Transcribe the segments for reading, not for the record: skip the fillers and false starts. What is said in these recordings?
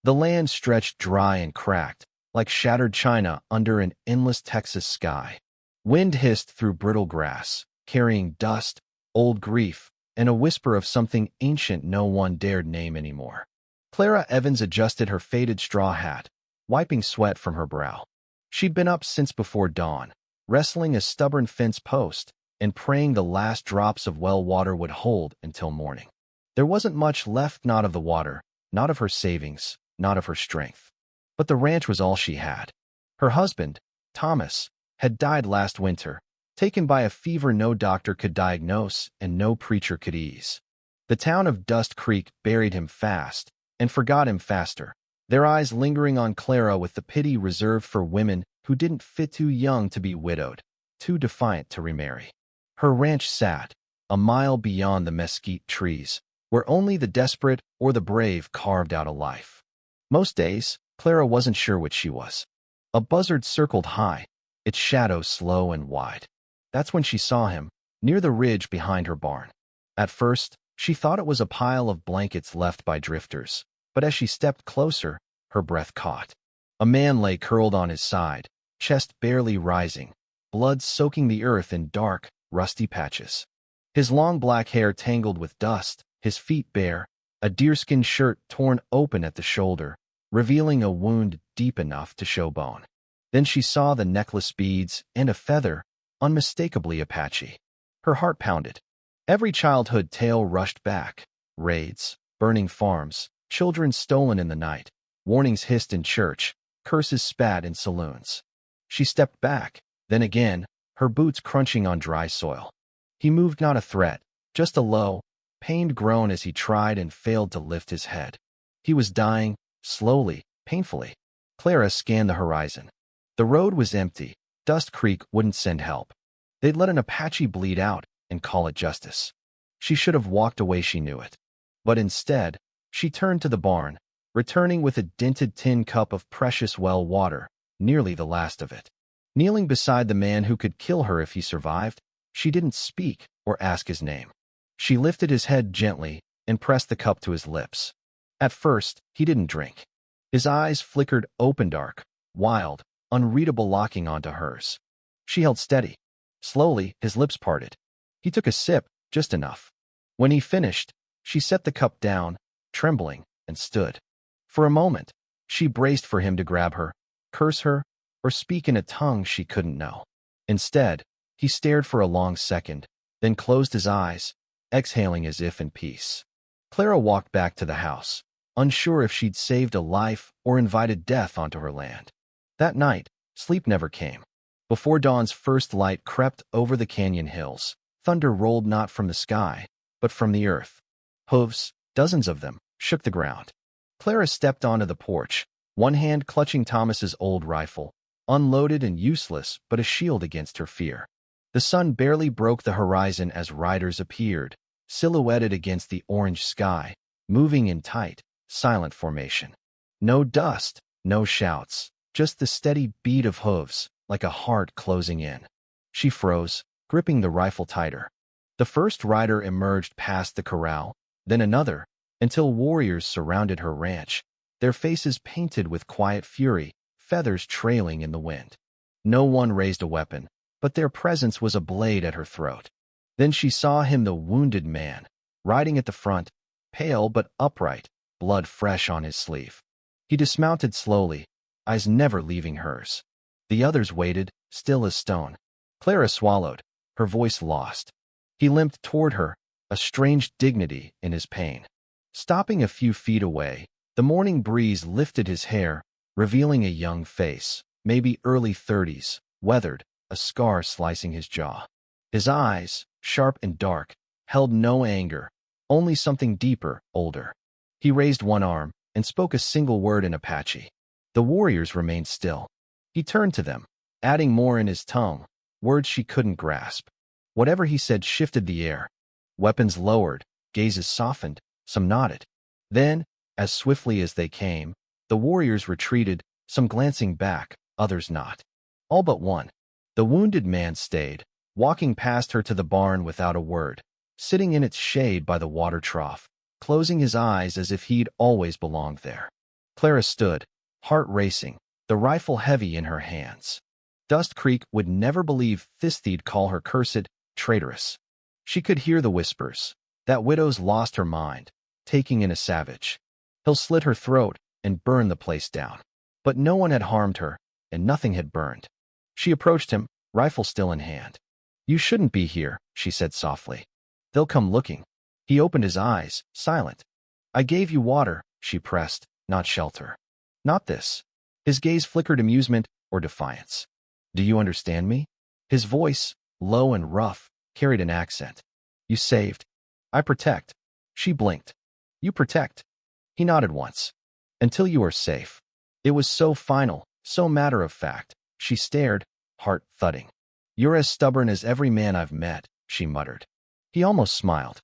The land stretched dry and cracked, like shattered china under an endless Texas sky. Wind hissed through brittle grass, carrying dust, old grief, and a whisper of something ancient no one dared name anymore. Clara Evans adjusted her faded straw hat, wiping sweat from her brow. She'd been up since before dawn, wrestling a stubborn fence post and praying the last drops of well water would hold until morning. There wasn't much left, not of the water, not of her savings, not of her strength. But the ranch was all she had. Her husband, Thomas, had died last winter, taken by a fever no doctor could diagnose and no preacher could ease. The town of Dust Creek buried him fast and forgot him faster, their eyes lingering on Clara with the pity reserved for women who didn't fit, too young to be widowed, too defiant to remarry. Her ranch sat, a mile beyond the mesquite trees, where only the desperate or the brave carved out a life. Most days, Clara wasn't sure which she was. A buzzard circled high, its shadow slow and wide. That's when she saw him, near the ridge behind her barn. At first, she thought it was a pile of blankets left by drifters, but as she stepped closer, her breath caught. A man lay curled on his side, chest barely rising, blood soaking the earth in dark, rusty patches. His long black hair tangled with dust, his feet bare, a deerskin shirt torn open at the shoulder, revealing a wound deep enough to show bone. Then she saw the necklace beads and a feather, unmistakably Apache. Her heart pounded. Every childhood tale rushed back. Raids, burning farms, children stolen in the night, warnings hissed in church, curses spat in saloons. She stepped back, then again, her boots crunching on dry soil. He moved, not a threat, just a low, pained groan as he tried and failed to lift his head. He was dying, slowly, painfully. Clara scanned the horizon. The road was empty. Dust Creek wouldn't send help. They'd let an Apache bleed out and call it justice. She should have walked away, she knew it. But instead, she turned to the barn, returning with a dented tin cup of precious well water, nearly the last of it. Kneeling beside the man who could kill her if he survived, she didn't speak or ask his name. She lifted his head gently and pressed the cup to his lips. At first, he didn't drink. His eyes flickered open, dark, wild, unreadable, locking onto hers. She held steady. Slowly, his lips parted. He took a sip, just enough. When he finished, she set the cup down, trembling, and stood. For a moment, she braced for him to grab her, curse her, or speak in a tongue she couldn't know. Instead, he stared for a long second, then closed his eyes, exhaling as if in peace. Clara walked back to the house, unsure if she'd saved a life or invited death onto her land. That night, sleep never came. Before dawn's first light crept over the canyon hills, thunder rolled not from the sky, but from the earth. Hooves, dozens of them, shook the ground. Clara stepped onto the porch, one hand clutching Thomas's old rifle, unloaded and useless but a shield against her fear. The sun barely broke the horizon as riders appeared, silhouetted against the orange sky, moving in tight, silent formation. No dust, no shouts, just the steady beat of hooves, like a heart closing in. She froze, gripping the rifle tighter. The first rider emerged past the corral, then another, until warriors surrounded her ranch, their faces painted with quiet fury, feathers trailing in the wind. No one raised a weapon, but their presence was a blade at her throat. Then she saw him, the wounded man, riding at the front, pale but upright, blood fresh on his sleeve. He dismounted slowly, eyes never leaving hers. The others waited, still as stone. Clara swallowed, her voice lost. He limped toward her, a strange dignity in his pain. Stopping a few feet away, the morning breeze lifted his hair, revealing a young face, maybe early 30s, weathered, a scar slicing his jaw. His eyes, sharp and dark, held no anger, only something deeper, older. He raised one arm and spoke a single word in Apache. The warriors remained still. He turned to them, adding more in his tongue, words she couldn't grasp. Whatever he said shifted the air. Weapons lowered, gazes softened, some nodded. Then, as swiftly as they came, the warriors retreated, some glancing back, others not. All but one. The wounded man stayed, walking past her to the barn without a word, sitting in its shade by the water trough, closing his eyes as if he'd always belonged there. Clara stood, heart racing, the rifle heavy in her hands. Dust Creek would never believe Thisthi'd call her cursed, traitorous. She could hear the whispers. That widow's lost her mind, taking in a savage. He'll slit her throat and burn the place down. But no one had harmed her, and nothing had burned. She approached him, rifle still in hand. You shouldn't be here, she said softly. They'll come looking. He opened his eyes, silent. I gave you water, she pressed, not shelter. Not this. His gaze flickered amusement or defiance. Do you understand me? His voice, low and rough, carried an accent. You saved. I protect. She blinked. You protect. He nodded once. Until you are safe. It was so final, so matter of fact. She stared, heart thudding. You're as stubborn as every man I've met, she muttered. He almost smiled.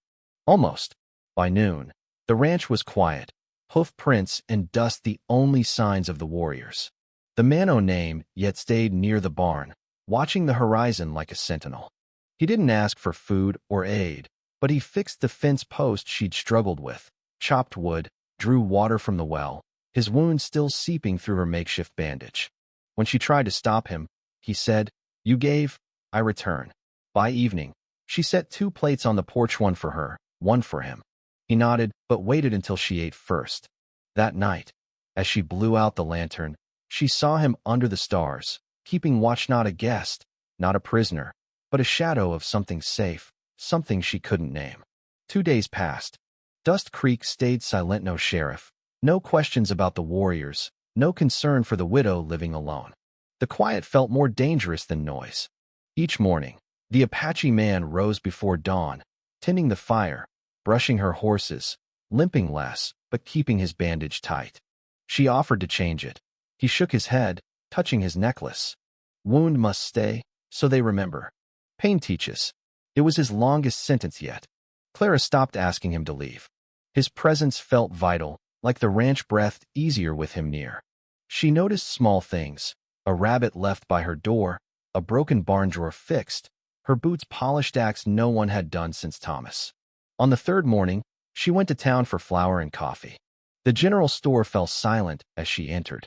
Almost. By noon, the ranch was quiet, hoof prints and dust the only signs of the warriors. The man no name yet stayed near the barn, watching the horizon like a sentinel. He didn't ask for food or aid, but he fixed the fence post she'd struggled with, chopped wood, drew water from the well, his wound still seeping through her makeshift bandage. When she tried to stop him, he said, You gave, I return. By evening, she set 2 plates on the porch, one for her, one for him. He nodded, but waited until she ate first. That night, as she blew out the lantern, she saw him under the stars, keeping watch, not a guest, not a prisoner, but a shadow of something safe, something she couldn't name. 2 days passed. Dust Creek stayed silent, no sheriff, no questions about the warriors, no concern for the widow living alone. The quiet felt more dangerous than noise. Each morning, the Apache man rose before dawn, tending the fire, brushing her horses, limping less, but keeping his bandage tight. She offered to change it. He shook his head, touching his necklace. Wound must stay, so they remember. Pain teaches. It was his longest sentence yet. Clara stopped asking him to leave. His presence felt vital, like the ranch breathed easier with him near. She noticed small things, a rabbit left by her door, a broken barn drawer fixed, her boots polished, acts no one had done since Thomas. On the 3rd morning, she went to town for flour and coffee. The general store fell silent as she entered.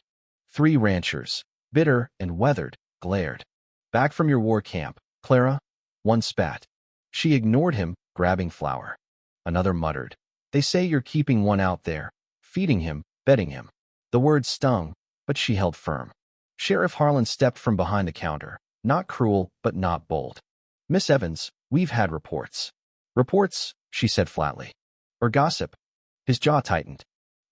3 ranchers, bitter and weathered, glared. Back from your war camp, Clara? One spat. She ignored him, grabbing flour. Another muttered. They say you're keeping one out there, feeding him, bedding him. The words stung, but she held firm. Sheriff Harlan stepped from behind the counter, not cruel, but not bold. Miss Evans, we've had reports. Reports, she said flatly. Or gossip. His jaw tightened.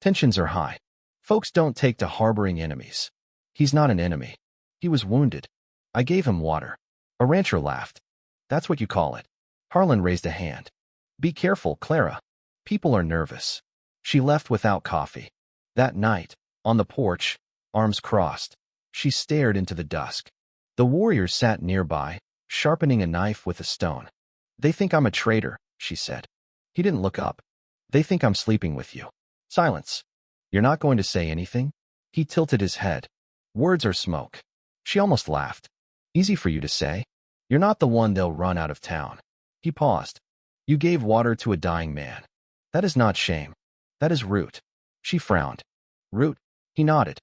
Tensions are high. Folks don't take to harboring enemies. He's not an enemy. He was wounded. I gave him water. A rancher laughed. That's what you call it. Harlan raised a hand. Be careful, Clara. People are nervous. She left without coffee. That night, on the porch, arms crossed, she stared into the dusk. The warriors sat nearby, sharpening a knife with a stone. They think I'm a traitor, she said. He didn't look up. They think I'm sleeping with you. Silence. You're not going to say anything? He tilted his head. Words are smoke. She almost laughed. Easy for you to say. You're not the one they'll run out of town. He paused. You gave water to a dying man. That is not shame. That is root. She frowned. Root? He nodded.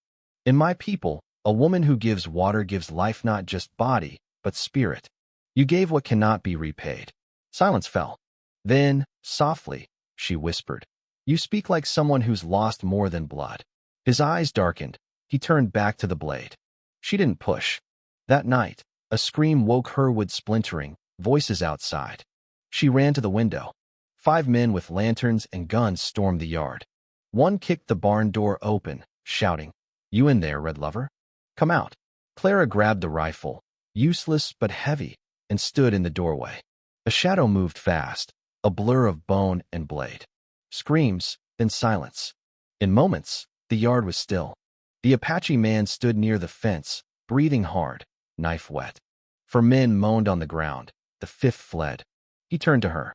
In my people, a woman who gives water gives life, not just body, but spirit. You gave what cannot be repaid. Silence fell. Then, softly, she whispered. You speak like someone who's lost more than blood. His eyes darkened. He turned back to the blade. She didn't push. That night, a scream woke her, wood splintering, voices outside. She ran to the window. 5 men with lanterns and guns stormed the yard. One kicked the barn door open, shouting, You in there, red lover? Come out. Clara grabbed the rifle, useless but heavy, and stood in the doorway. A shadow moved fast, a blur of bone and blade. Screams, then silence. In moments, the yard was still. The Apache man stood near the fence, breathing hard, knife wet. 4 men moaned on the ground. The 5th fled. He turned to her.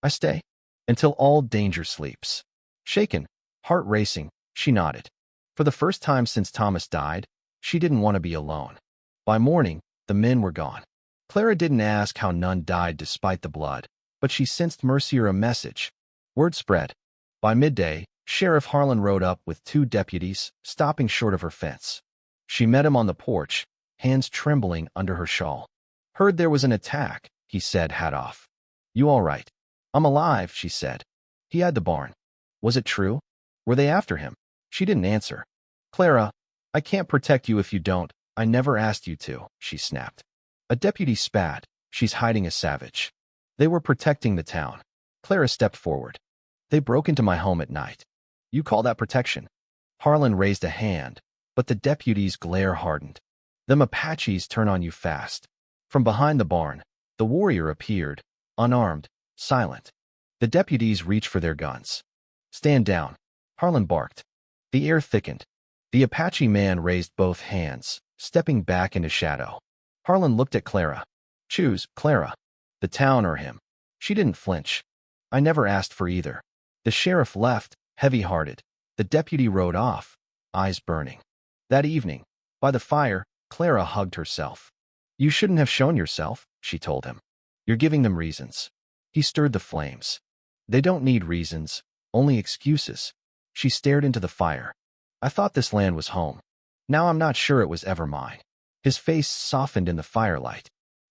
I stay. Until all danger sleeps. Shaken, heart racing, she nodded. For the first time since Thomas died, she didn't want to be alone. By morning, the men were gone. Clara didn't ask how none died despite the blood, but she sensed mercy or a message. Word spread. By midday, Sheriff Harlan rode up with 2 deputies, stopping short of her fence. She met him on the porch, hands trembling under her shawl. "Heard there was an attack," he said, hat off. "You all right?" "I'm alive," she said. He had the barn. Was it true? Were they after him? She didn't answer. "Clara, I can't protect you if you don't. I never asked you to," she snapped. A deputy spat. "She's hiding a savage." They were protecting the town. Clara stepped forward. "They broke into my home at night. You call that protection?" Harlan raised a hand, but the deputy's glare hardened. "Them Apaches turn on you fast." From behind the barn, the warrior appeared, unarmed, silent. The deputies reached for their guns. "Stand down," Harlan barked. The air thickened. The Apache man raised both hands, stepping back into shadow. Harlan looked at Clara. "Choose, Clara. The town or him." She didn't flinch. "I never asked for either." The sheriff left, heavy-hearted. The deputy rode off, eyes burning. That evening, by the fire, Clara hugged herself. "You shouldn't have shown yourself," she told him. "You're giving them reasons." He stirred the flames. "They don't need reasons, only excuses." She stared into the fire. "I thought this land was home. Now I'm not sure it was ever mine." His face softened in the firelight.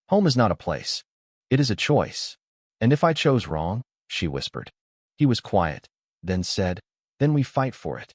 "Home is not a place. It is a choice. And if I chose wrong," she whispered. He was quiet, then said, "Then we fight for it."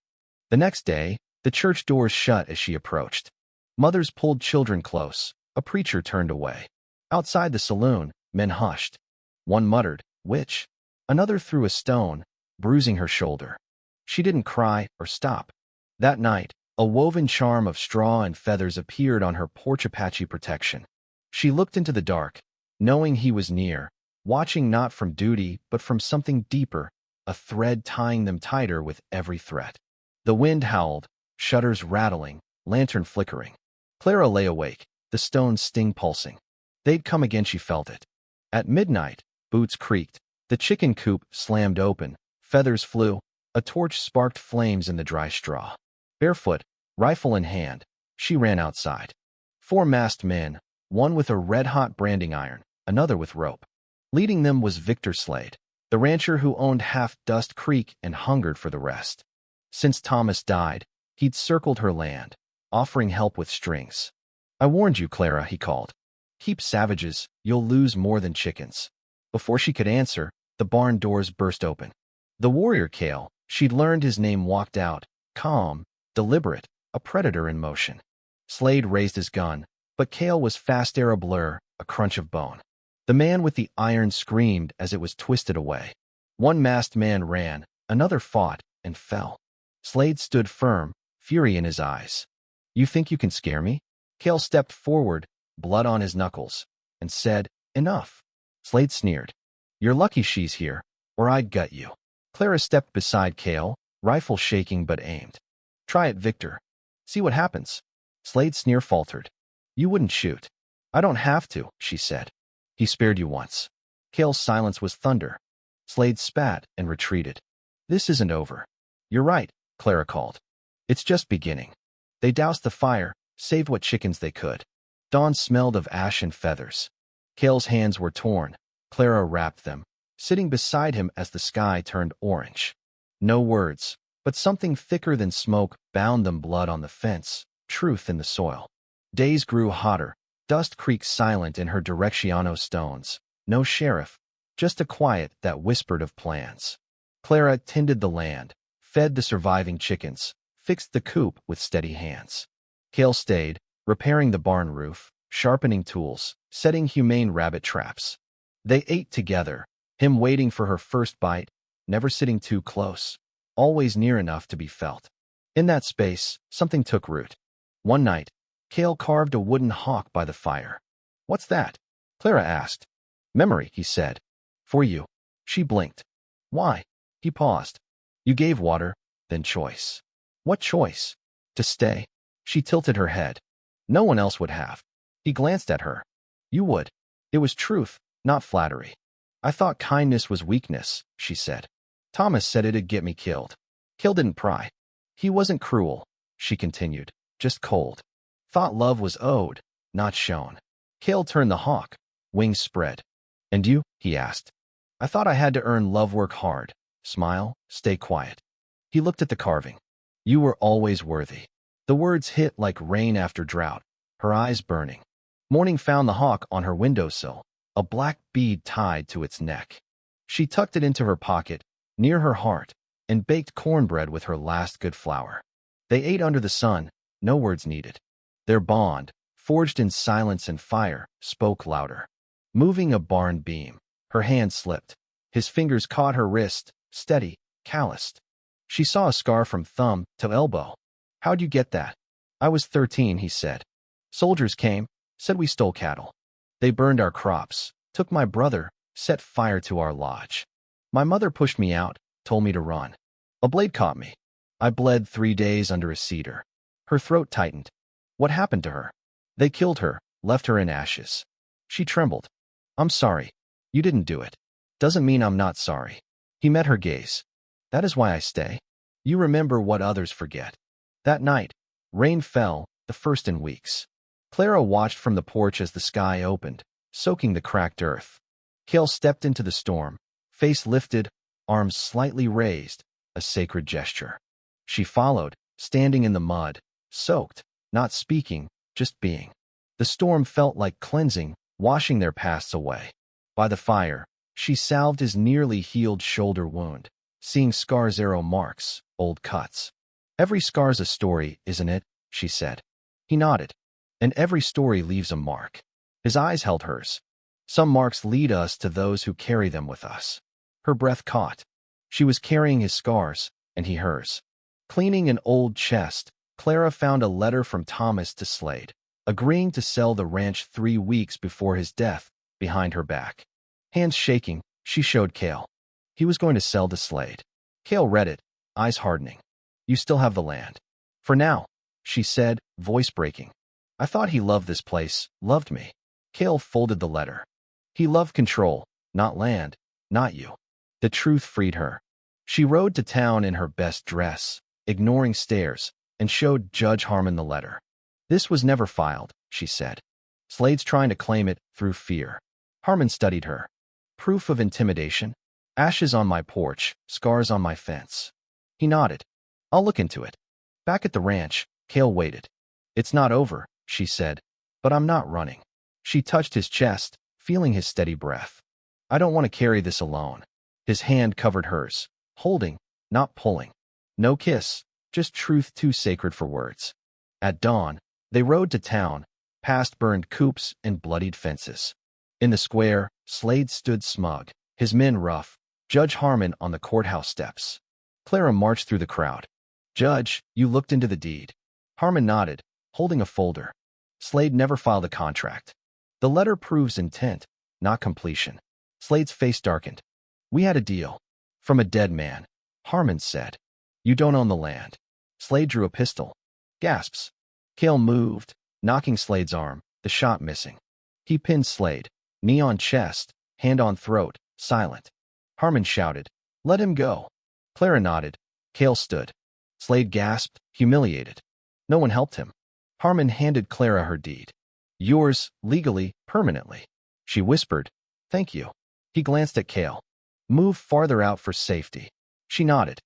The next day, the church doors shut as she approached. Mothers pulled children close. A preacher turned away. Outside the saloon, men hushed. One muttered, "Witch." Another threw a stone, bruising her shoulder. She didn't cry or stop. That night, a woven charm of straw and feathers appeared on her porch Apache protection. She looked into the dark, knowing he was near, watching not from duty but from something deeper, a thread tying them tighter with every threat. The wind howled, shutters rattling, lantern flickering. Clara lay awake, the stone's sting pulsing. They'd come again, she felt it. At midnight, boots creaked, the chicken coop slammed open, feathers flew, a torch sparked flames in the dry straw. Barefoot, rifle in hand, she ran outside. 4 masked men, one with a red-hot branding iron, another with rope. Leading them was Victor Slade, the rancher who owned half Dust Creek and hungered for the rest. Since Thomas died, he'd circled her land, offering help with strings. "I warned you, Clara," he called. "Keep savages, you'll lose more than chickens." Before she could answer, the barn doors burst open. The warrior Cale, she'd learned his name, walked out, calm, deliberate, a predator in motion. Slade raised his gun, but Cale was fast air a blur, a crunch of bone. The man with the iron screamed as it was twisted away. One masked man ran, another fought, and fell. Slade stood firm, fury in his eyes. "You think you can scare me?" Cale stepped forward, blood on his knuckles, and said, "Enough." Slade sneered. "You're lucky she's here, or I'd gut you." Clara stepped beside Cale, rifle shaking but aimed. "Try it, Victor. See what happens." Slade's sneer faltered. "You wouldn't shoot." "I don't have to," she said. "He spared you once." Cale's silence was thunder. Slade spat and retreated. "This isn't over." "You're right," Clara called. "It's just beginning." They doused the fire, saved what chickens they could. Dawn smelled of ash and feathers. Cale's hands were torn. Clara wrapped them, sitting beside him as the sky turned orange. No words, but something thicker than smoke bound them, blood on the fence, truth in the soil. Days grew hotter, Dust Creek silent in her directiono stones. No sheriff, just a quiet that whispered of plans. Clara tended the land, fed the surviving chickens, fixed the coop with steady hands. Cale stayed, repairing the barn roof, sharpening tools, setting humane rabbit traps. They ate together, him waiting for her first bite, never sitting too close, always near enough to be felt. In that space, something took root. One night, Cale carved a wooden hawk by the fire. "What's that?" Clara asked. "Memory," he said. "For you." She blinked. "Why?" He paused. "You gave water, then choice." "What choice?" "To stay." She tilted her head. "No one else would have." He glanced at her. "You would." It was truth, not flattery. "I thought kindness was weakness," she said. "Thomas said it'd get me killed." Cale didn't pry. "He wasn't cruel," she continued, "just cold. Thought love was owed, not shown." Cale turned the hawk, wings spread. "And you?" he asked. "I thought I had to earn love, work hard, smile, stay quiet." He looked at the carving. You were always worthy. The words hit like rain after drought, her eyes burning. Morning found the hawk on her windowsill, a black bead tied to its neck. She tucked it into her pocket, near her heart, and baked cornbread with her last good flour. They ate under the sun, no words needed. Their bond, forged in silence and fire, spoke louder. Moving a barn beam, her hand slipped. His fingers caught her wrist, steady, calloused. She saw a scar from thumb to elbow. How'd you get that? I was 13, he said. Soldiers came, said we stole cattle. They burned our crops, took my brother, set fire to our lodge. My mother pushed me out, told me to run. A blade caught me. I bled 3 days under a cedar. Her throat tightened. What happened to her? They killed her, left her in ashes. She trembled. I'm sorry. You didn't do it. Doesn't mean I'm not sorry. He met her gaze. That is why I stay. You remember what others forget. That night, rain fell, the first in weeks. Clara watched from the porch as the sky opened, soaking the cracked earth. Cale stepped into the storm, face lifted, arms slightly raised, a sacred gesture. She followed, standing in the mud, soaked, not speaking, just being. The storm felt like cleansing, washing their pasts away. By the fire, she salved his nearly healed shoulder wound, seeing scars, arrow marks, old cuts. Every scar's a story, isn't it? She said. He nodded. And every story leaves a mark. His eyes held hers. Some marks lead us to those who carry them with us. Her breath caught. She was carrying his scars, and he hers. Cleaning an old chest, Clara found a letter from Thomas to Slade, agreeing to sell the ranch 3 weeks before his death, behind her back. Hands shaking, she showed Cale. He was going to sell to Slade. Cale read it, eyes hardening. You still have the land. For now, she said, voice breaking. I thought he loved this place, loved me. Cale folded the letter. He loved control, not land, not you. The truth freed her. She rode to town in her best dress, ignoring stares, and showed Judge Harmon the letter. This was never filed, she said. Slade's trying to claim it through fear. Harmon studied her. Proof of intimidation? Ashes on my porch, scars on my fence. He nodded. I'll look into it. Back at the ranch, Cale waited. It's not over, she said, but I'm not running. She touched his chest, feeling his steady breath. I don't want to carry this alone. His hand covered hers, holding, not pulling. No kiss, just truth too sacred for words. At dawn, they rode to town, past burned coops and bloodied fences. In the square, Slade stood smug, his men rough, Judge Harmon on the courthouse steps. Clara marched through the crowd. Judge, you looked into the deed. Harmon nodded, holding a folder. Slade never filed a contract. The letter proves intent, not completion. Slade's face darkened. We had a deal. From a dead man. Harmon said. You don't own the land. Slade drew a pistol. Gasps. Cale moved, knocking Slade's arm, the shot missing. He pinned Slade, knee on chest, hand on throat, silent. Harmon shouted, let him go. Clara nodded. Cale stood. Slade gasped, humiliated. No one helped him. Harmon handed Clara her deed. Yours, legally, permanently. She whispered, thank you. He glanced at Cale. Move farther out for safety. She nodded.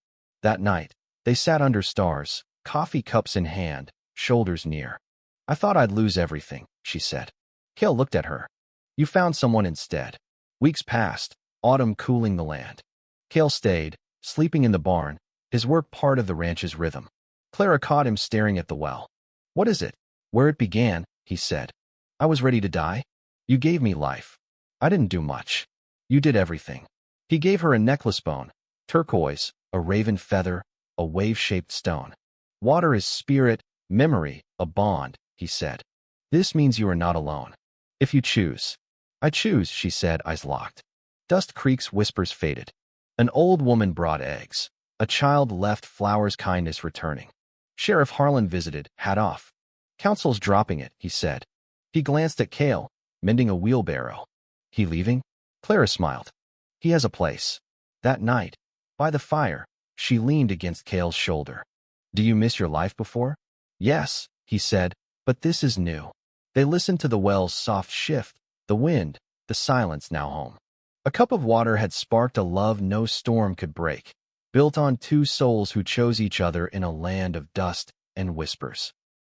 That night, they sat under stars, coffee cups in hand, shoulders near. I thought I'd lose everything, she said. Cale looked at her. You found someone instead. Weeks passed, autumn cooling the land. Cale stayed, sleeping in the barn, his work part of the ranch's rhythm. Clara caught him staring at the well. What is it? Where it began, he said. I was ready to die. You gave me life. I didn't do much. You did everything. He gave her a necklace bone, turquoise, a raven feather, a wave-shaped stone. Water is spirit, memory, a bond, he said. This means you are not alone. If you choose. I choose, she said, eyes locked. Dust Creek's whispers faded. An old woman brought eggs. A child left flowers, kindness returning. Sheriff Harlan visited, hat off. Council's dropping it, he said. He glanced at Cale, mending a wheelbarrow. He leaving? Clara smiled. He has a place. That night, by the fire, she leaned against Cale's shoulder. Do you miss your life before? Yes, he said, but this is new. They listened to the well's soft shift, the wind, the silence now home. A cup of water had sparked a love no storm could break. built on two souls who chose each other in a land of dust and whispers.